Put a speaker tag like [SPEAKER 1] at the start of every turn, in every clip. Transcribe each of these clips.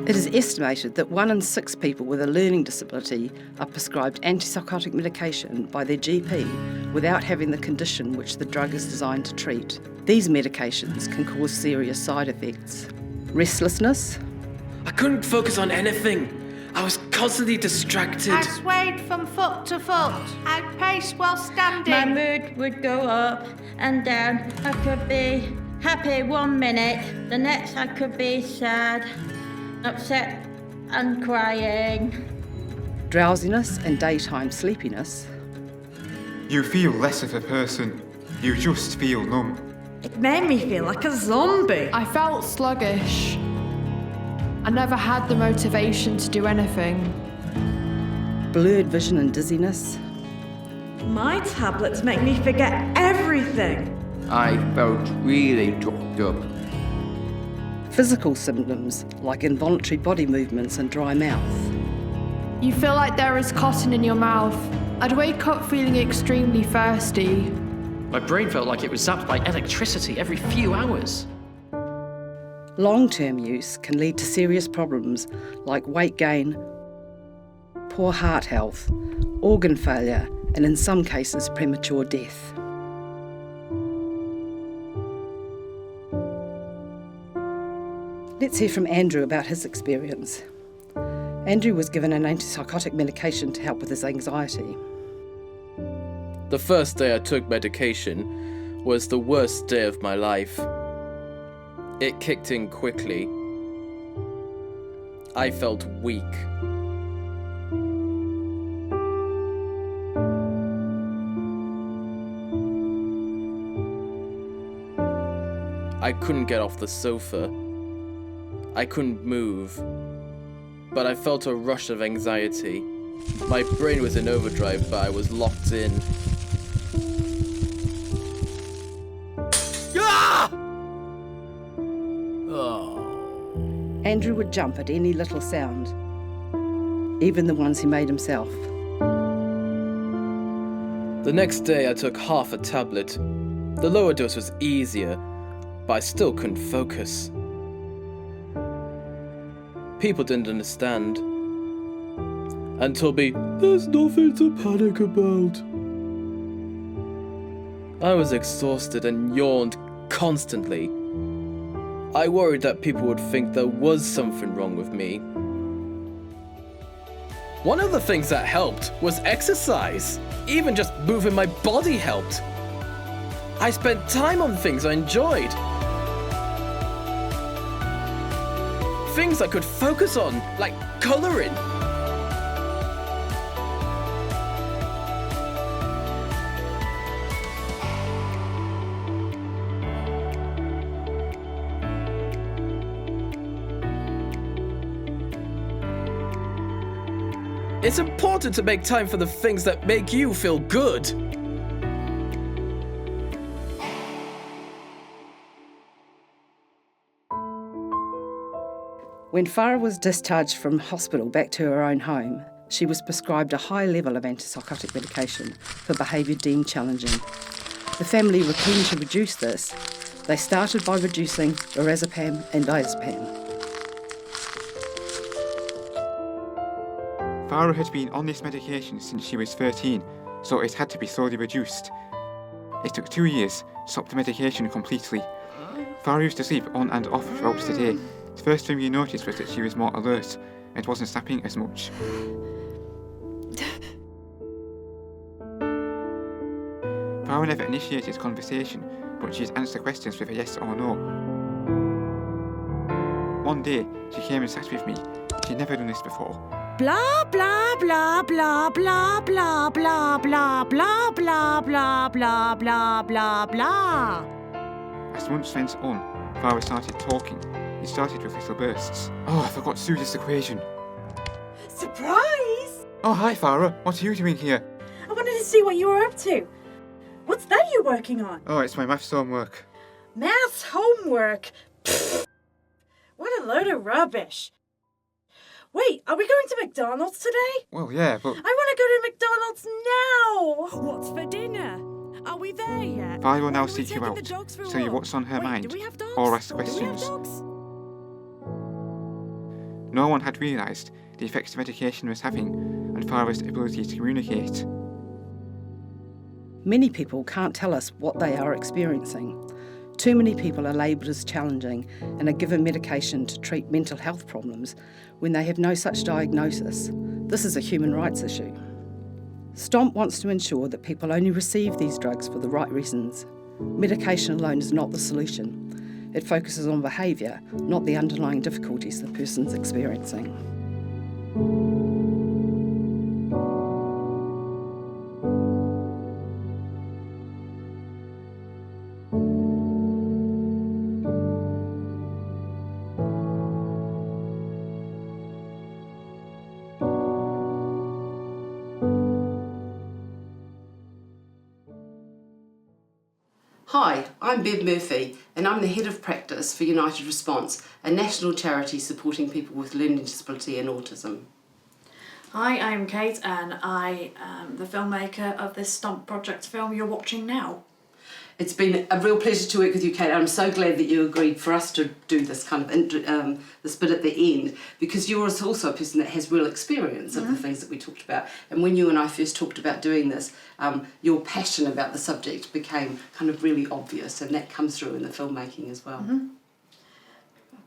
[SPEAKER 1] It is estimated that 1 in 6 people with a learning disability are prescribed antipsychotic medication by their GP without having the condition which the drug is designed to treat. These medications can cause serious side effects. Restlessness.
[SPEAKER 2] I couldn't focus on anything. I was constantly distracted.
[SPEAKER 3] I swayed from foot to foot. I paced while standing.
[SPEAKER 4] My mood would go up and down. I could be happy 1 minute, the next I could be sad, upset and crying.
[SPEAKER 1] Drowsiness and daytime sleepiness.
[SPEAKER 5] You feel less of a person. You just feel numb.
[SPEAKER 6] It made me feel like a zombie.
[SPEAKER 7] I felt sluggish. I never had the motivation to do anything.
[SPEAKER 1] Blurred vision and dizziness.
[SPEAKER 6] My tablets make me forget everything.
[SPEAKER 8] I felt really drugged up.
[SPEAKER 1] Physical symptoms like involuntary body movements and dry mouth.
[SPEAKER 7] You feel like there is cotton in your mouth. I'd wake up feeling extremely thirsty.
[SPEAKER 2] My brain felt like it was zapped by electricity every few hours.
[SPEAKER 1] Long-term use can lead to serious problems like weight gain, poor heart health, organ failure, and in some cases premature death. Let's hear from Andrew about his experience. Andrew was given an antipsychotic medication to help with his anxiety.
[SPEAKER 9] The first day I took medication was the worst day of my life. It kicked in quickly. I felt weak. I couldn't get off the sofa. I couldn't move. But I felt a rush of anxiety. My brain was in overdrive, but I was locked in. Ah! Oh.
[SPEAKER 1] Andrew would jump at any little sound, even the ones he made himself.
[SPEAKER 9] The next day I took half a tablet. The lower dose was easier, but I still couldn't focus. People didn't understand and told me there's nothing to panic about. I was exhausted and yawned constantly. I worried that people would think there was something wrong with me. One of the things that helped was exercise. Even just moving my body helped. I spent time on things I enjoyed. Things I could focus on, like colouring. It's important to make time for the things that make you feel good.
[SPEAKER 1] When Farah was discharged from hospital back to her own home, she was prescribed a high level of antipsychotic medication for behaviour deemed challenging. The family were keen to reduce this. They started by reducing lorazepam and diazepam.
[SPEAKER 5] Farah had been on this medication since she was 13, so it had to be slowly reduced. It took 2 years to stop the medication completely. Farah used to sleep on and off throughout the day. The first thing you noticed was that she was more alert and wasn't snapping as much. Farah never initiated conversation, but she'd answer questions with a yes or no. One day, she came and sat with me. She'd never done this before.
[SPEAKER 6] Blah, blah, blah, blah, blah, blah, blah, blah, blah, blah, blah, blah, blah, blah, blah.
[SPEAKER 5] As months went on, Farah started talking. It started with little bursts. Oh, I forgot to do this equation.
[SPEAKER 6] Surprise!
[SPEAKER 5] Oh, hi Farah. What are you doing here?
[SPEAKER 6] I wanted to see what you were up to. What's that you're working on?
[SPEAKER 5] Oh, it's my maths homework.
[SPEAKER 6] Maths homework? Pfft. What a load of rubbish. Wait, are we going to McDonald's today?
[SPEAKER 5] Well, yeah, but...
[SPEAKER 6] I want to go to McDonald's now! What's for dinner? Are we there yet?
[SPEAKER 5] Farah will now seek you out, tell you what's on her mind, or ask questions. no one had realised the effects the medication was having on Farah's ability to communicate.
[SPEAKER 1] Many people can't tell us what they are experiencing. Too many people are labelled as challenging and are given medication to treat mental health problems when they have no such diagnosis. This is a human rights issue. STOMP wants to ensure that people only receive these drugs for the right reasons. Medication alone is not the solution. It focuses on behaviour, not the underlying difficulties the person's experiencing.
[SPEAKER 10] Hi, I'm Bev Murphy and I'm the Head of Practice for United Response, a national charity supporting people with learning disability and autism.
[SPEAKER 11] Hi, I'm Kate and I am the filmmaker of this STOMP project film you're watching now.
[SPEAKER 10] It's been a real pleasure to work with you, Kate. I'm so glad that you agreed for us to do this kind of this bit at the end, because you're also a person that has real experience of the things that we talked about. And when you and I first talked about doing this, your passion about the subject became kind of really obvious, and that comes through in the filmmaking as well.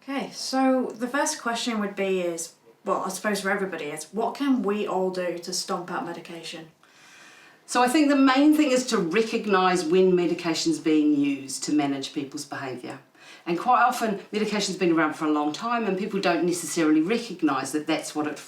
[SPEAKER 11] Okay, so the first question would be is, well, I suppose for everybody, is what can we all do to stomp out medication?
[SPEAKER 10] So I think the main thing is to recognise when medication's being used to manage people's behaviour. And quite often medication's been around for a long time and people don't necessarily recognise that that's what it's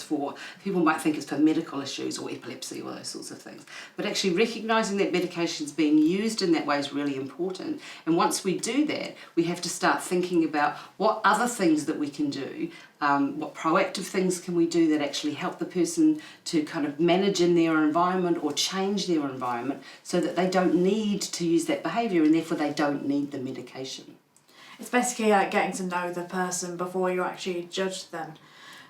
[SPEAKER 10] for. People might think it's for medical issues or epilepsy or those sorts of things. But actually recognising that medication's being used in that way is really important. And once we do that, we have to start thinking about what other things that we can do, what proactive things can we do that actually help the person to kind of manage in their environment or change their environment so that they don't need to use that behaviour and therefore they don't need the medication.
[SPEAKER 11] It's basically like getting to know the person before you actually judge them.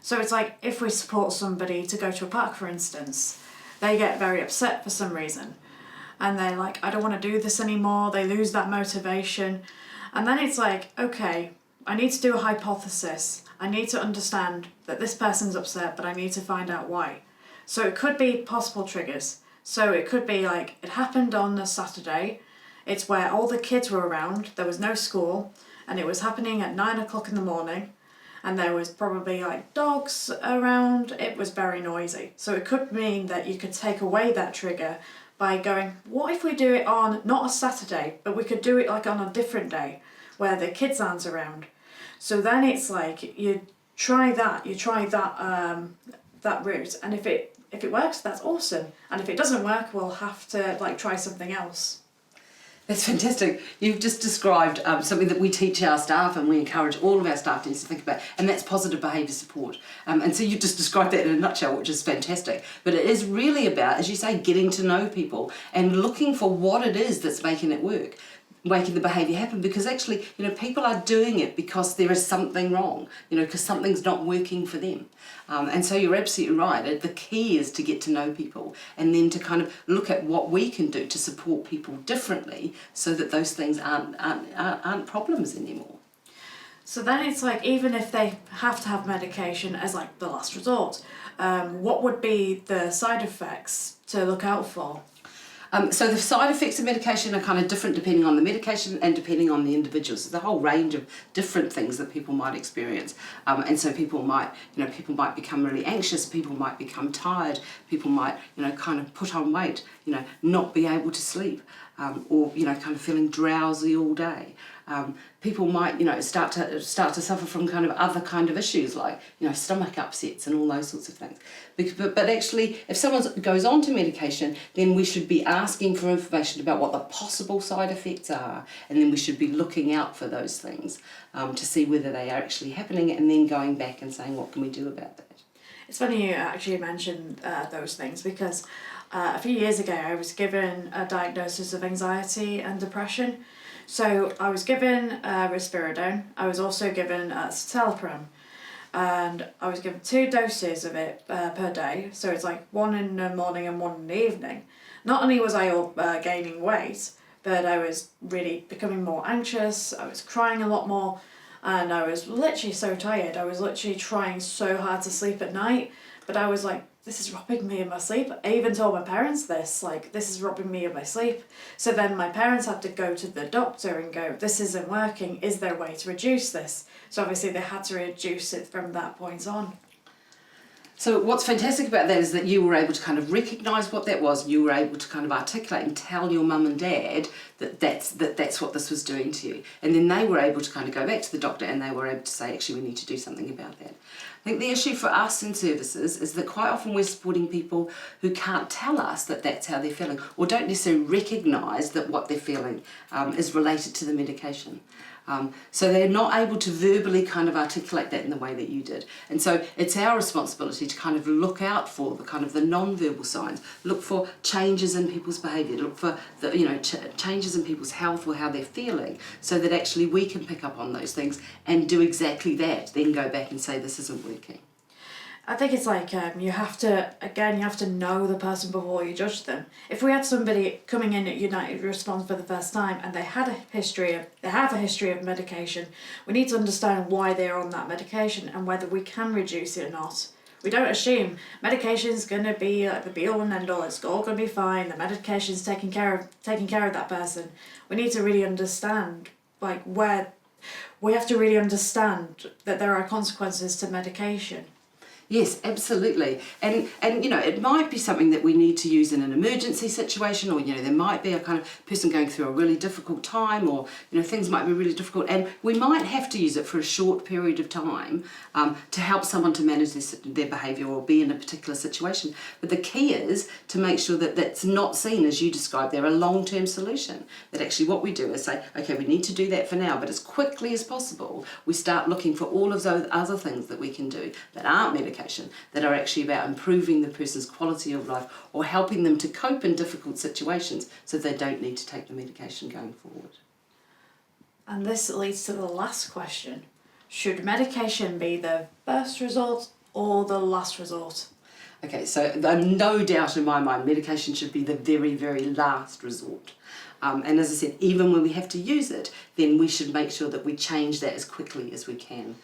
[SPEAKER 11] So it's like if we support somebody to go to a park, for instance, they get very upset for some reason and they're like, I don't want to do this anymore, they lose that motivation, and then it's like, okay, I need to do a hypothesis. I need to understand that this person's upset, but I need to find out why. So it could be possible triggers. So it could be like, it happened on a Saturday, it's where all the kids were around, there was no school, and it was happening at 9 o'clock in the morning, and there was probably like dogs around, it was very noisy. So it could mean that you could take away that trigger by going, what if we do it on, not a Saturday, but we could do it like on a different day, where the kids aren't around. So then it's like you try that route, and if it works, that's awesome. And if it doesn't work, we'll have to like try something else.
[SPEAKER 10] That's fantastic. You've just described something that we teach our staff and we encourage all of our staff to think about, and that's positive behaviour support. And so you've just described that in a nutshell, which is fantastic. But it is really about, as you say, getting to know people and looking for what it is that's making it work, making the behaviour happen, because actually, people are doing it because there is something wrong, because something's not working for them. And so you're absolutely right. The key is to get to know people and then to kind of look at what we can do to support people differently so that those things aren't problems anymore.
[SPEAKER 11] So then it's like, even if they have to have medication as like the last resort, what would be the side effects to look out for?
[SPEAKER 10] So the side effects of medication are kind of different depending on the medication and depending on the individual. So there's a whole range of different things that people might experience. And so people might become really anxious, people might become tired, people might, kind of put on weight, not be able to sleep, or, kind of feeling drowsy all day. People might, start to suffer from kind of other kind of issues like, stomach upsets and all those sorts of things. But actually, if someone goes on to medication, then we should be asking for information about what the possible side effects are, and then we should be looking out for those things to see whether they are actually happening, and then going back and saying, what can we do about that?
[SPEAKER 11] It's funny you actually mentioned those things, because a few years ago I was given a diagnosis of anxiety and depression. So I was given risperidone, I was also given citalopram, and I was given 2 doses of it per day, so it's like 1 in the morning and 1 in the evening. Not only was I gaining weight, but I was really becoming more anxious, I was crying a lot more, And I was literally so tired. I was literally trying so hard to sleep at night, but I was like, this is robbing me of my sleep. I even told my parents this, like, this is robbing me of my sleep. So then my parents had to go to the doctor and go, this isn't working, is there a way to reduce this? So obviously they had to reduce it from that point on.
[SPEAKER 10] So what's fantastic about that is that you were able to kind of recognise what that was, and you were able to kind of articulate and tell your mum and dad that that's what this was doing to you. And then they were able to kind of go back to the doctor and they were able to say, actually, we need to do something about that. I think the issue for us in services is that quite often we're supporting people who can't tell us that that's how they're feeling, or don't necessarily recognise that what they're feeling is related to the medication. So they're not able to verbally kind of articulate that in the way that you did. And so it's our responsibility to kind of look out for the kind of the non-verbal signs, look for changes in people's behaviour, look for the, you know, changes in people's health or how they're feeling, so that actually we can pick up on those things and do exactly that, then go back and say this isn't working.
[SPEAKER 11] I think it's like you have to know the person before you judge them. If we had somebody coming in at United Response for the first time and they have a history of medication, we need to understand why they're on that medication and whether we can reduce it or not. We don't assume medication's gonna be like the be all and end all. It's all gonna be fine. The medication's taking care of that person. We need to really understand we have to really understand that there are consequences to medication.
[SPEAKER 10] Yes, absolutely. And you know, it might be something that we need to use in an emergency situation, or, you know, there might be a kind of person going through a really difficult time, or, you know, things might be really difficult, and we might have to use it for a short period of time to help someone to manage their behaviour or be in a particular situation. But the key is to make sure that that's not seen, as you described there, a long-term solution. That actually what we do is say, okay, we need to do that for now, but as quickly as possible, we start looking for all of those other things that we can do that aren't medication, that are actually about improving the person's quality of life or helping them to cope in difficult situations so they don't need to take the medication going forward.
[SPEAKER 11] And this leads to the last question. Should medication be the first resort or the last resort?
[SPEAKER 10] Okay, so no doubt in my mind, medication should be the very, very last resort. And as I said, even when we have to use it, then we should make sure that we change that as quickly as we can.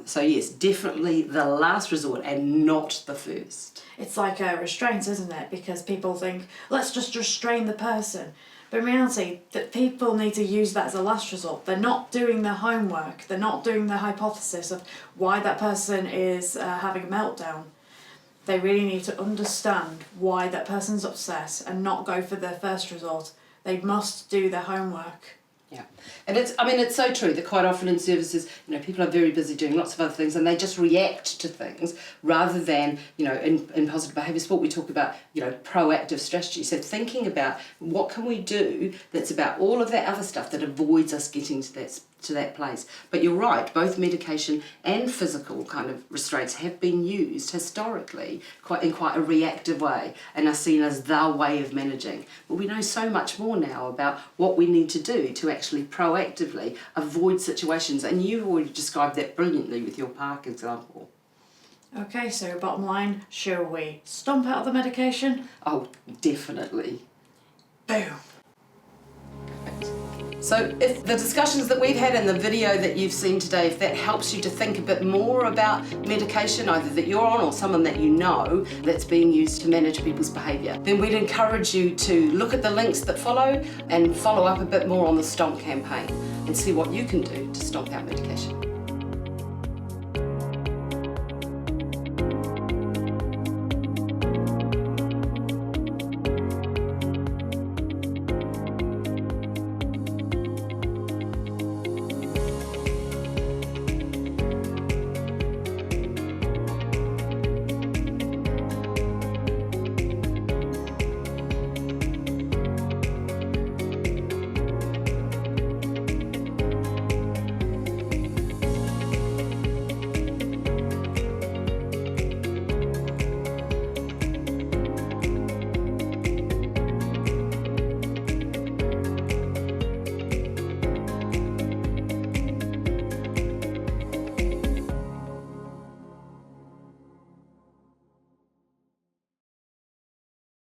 [SPEAKER 10] So yes, definitely the last resort and not the first.
[SPEAKER 11] It's like a restraint, isn't it? Because people think, let's just restrain the person. But in reality, that people need to use that as a last resort. They're not doing their homework. They're not doing the hypothesis of why that person is having a meltdown. They really need to understand why that person's upset and not go for their first resort. They must do their homework.
[SPEAKER 10] Yeah, and it's so true that quite often in services, you know, people are very busy doing lots of other things and they just react to things rather than, you know, in positive behaviour sport we talk about, you know, proactive strategy. So thinking about what can we do that's about all of that other stuff that avoids us getting to that place. But you're right, both medication and physical kind of restraints have been used historically in quite a reactive way and are seen as the way of managing. But we know so much more now about what we need to do to actually proactively avoid situations, and you've already described that brilliantly with your park example.
[SPEAKER 11] Okay, so bottom line, shall we stomp out the medication?
[SPEAKER 10] Oh, definitely.
[SPEAKER 11] Boom.
[SPEAKER 10] So if the discussions that we've had in the video that you've seen today, if that helps you to think a bit more about medication, either that you're on or someone that you know that's being used to manage people's behaviour, then we'd encourage you to look at the links that follow and follow up a bit more on the STOMP campaign and see what you can do to stomp out medication.